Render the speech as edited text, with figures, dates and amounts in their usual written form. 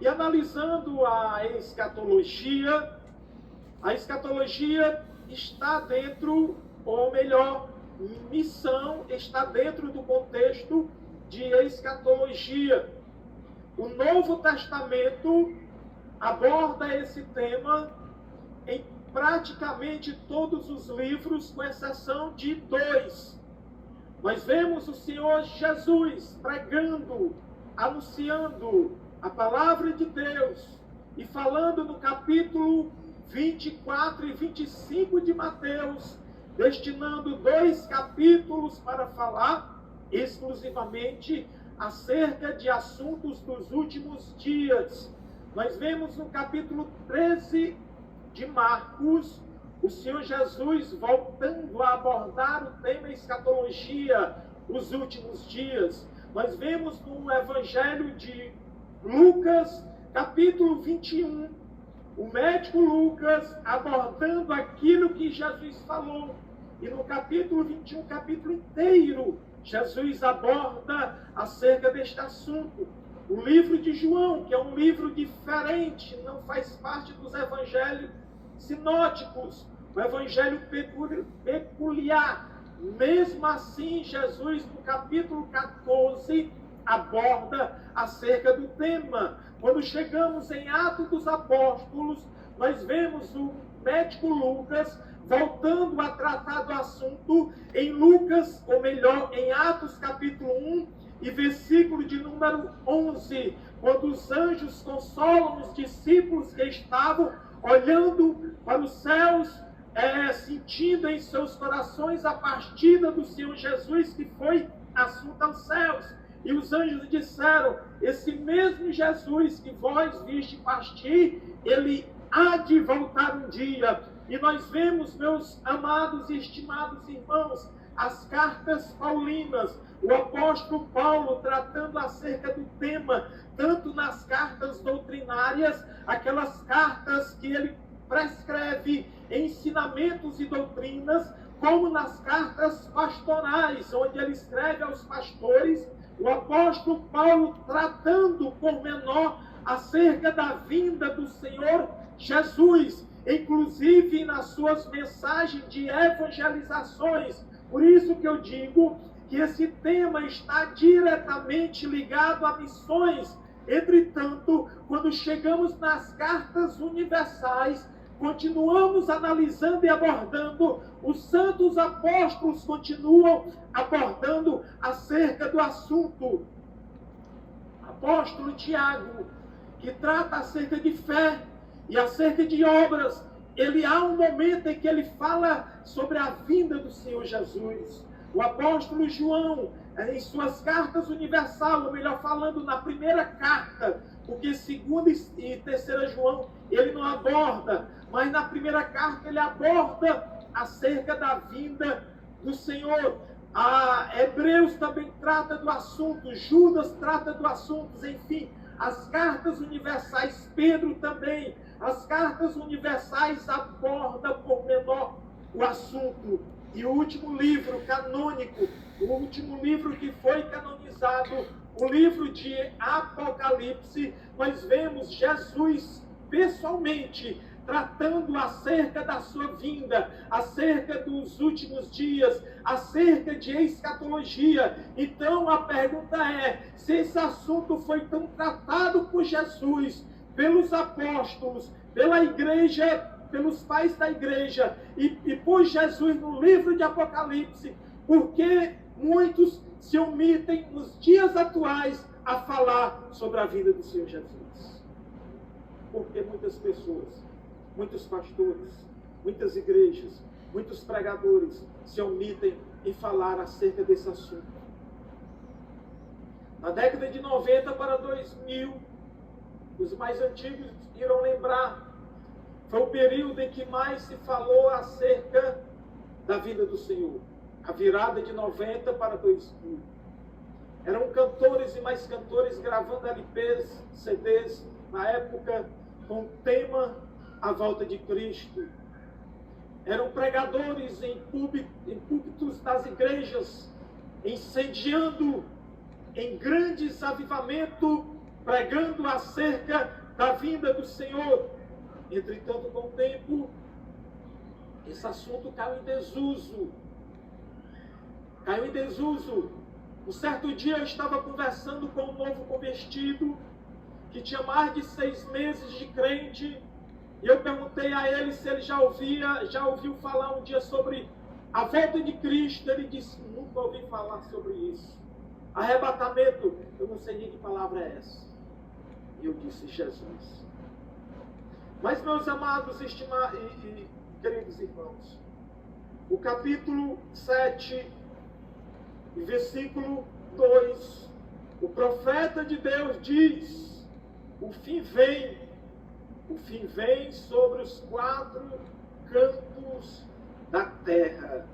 E analisando a escatologia está dentro, ou melhor, missão está dentro do contexto de escatologia. O Novo Testamento aborda esse tema em praticamente todos os livros, com exceção de 2. Nós vemos o Senhor Jesus pregando, anunciando a palavra de Deus e falando no capítulo 24 e 25 de Mateus, destinando 2 capítulos para falar exclusivamente acerca de assuntos dos últimos dias. Nós vemos no capítulo 13 de Marcos, o Senhor Jesus voltando a abordar o tema escatologia, os últimos dias. Nós vemos no Evangelho de Lucas, capítulo 21, o médico Lucas abordando aquilo que Jesus falou. E no capítulo 21, capítulo inteiro, Jesus aborda acerca deste assunto. O livro de João, que é um livro diferente, não faz parte dos evangelhos sinóticos, o evangelho peculiar. Mesmo assim, Jesus, no capítulo 14, aborda acerca do tema. Quando chegamos em Atos dos Apóstolos, nós vemos o médico Lucas voltando a tratar do assunto em Lucas, ou melhor, em Atos capítulo 1 e versículo de número 11, quando os anjos consolam os discípulos que estavam olhando para os céus, sentindo em seus corações a partida do Senhor Jesus, que foi assunto aos céus. E os anjos disseram: esse mesmo Jesus que vós viste partir, ele há de voltar um dia. E nós vemos, meus amados e estimados irmãos, as cartas paulinas, o apóstolo Paulo tratando acerca do tema, tanto nas cartas doutrinárias, aquelas cartas que ele prescreve ensinamentos e doutrinas, como nas cartas pastorais, onde ele escreve aos pastores, o apóstolo Paulo tratando por menor acerca da vinda do Senhor Jesus, inclusive nas suas mensagens de evangelizações. Por isso que eu digo que esse tema está diretamente ligado a missões. Entretanto, quando chegamos nas cartas universais, continuamos analisando e abordando, os santos apóstolos continuam abordando acerca do assunto. Apóstolo Tiago, que trata acerca de fé e acerca de obras, há um momento em que ele fala sobre a vinda do Senhor Jesus. O apóstolo João, em suas cartas universais, ou melhor falando, na primeira carta, porque 2ª e 3ª João ele não aborda, mas na primeira carta ele aborda acerca da vinda do Senhor. A Hebreus também trata do assunto, Judas trata do assunto, enfim, as cartas universais, Pedro também, as cartas universais abordam por menor o assunto. E o último livro canônico, o último livro que foi canonizado, o livro de Apocalipse, nós vemos Jesus pessoalmente tratando acerca da sua vinda, acerca dos últimos dias, acerca de escatologia. Então a pergunta é, se esse assunto foi tão tratado por Jesus, pelos apóstolos, pela igreja, pelos pais da igreja e por Jesus no livro de Apocalipse, porque muitos se omitem nos dias atuais a falar sobre a vida do Senhor Jesus? Porque muitas pessoas, muitos pastores, muitas igrejas, muitos pregadores se omitem em falar acerca desse assunto. Na década de 90 para 2000, os mais antigos irão lembrar, foi o período em que mais se falou acerca da vinda do Senhor. A virada de 90 para 2000. Eram cantores e mais cantores gravando LPs, CDs, na época, com o tema A Volta de Cristo. Eram pregadores em púlpitos das igrejas, incendiando em grandes avivamentos pregando acerca da vinda do Senhor. Entretanto, com o tempo, esse assunto caiu em desuso. Caiu em desuso. Um certo dia eu estava conversando com um novo convertido, que tinha mais de 6 meses de crente, e eu perguntei a ele se ele já ouviu falar um dia sobre a volta de Cristo. Ele disse: nunca ouvi falar sobre isso. Arrebatamento, eu não sei nem que palavra é essa. E eu disse: Jesus. Mas, meus amados e queridos irmãos, o capítulo 7, versículo 2, o profeta de Deus diz: o fim vem sobre os 4 cantos da terra.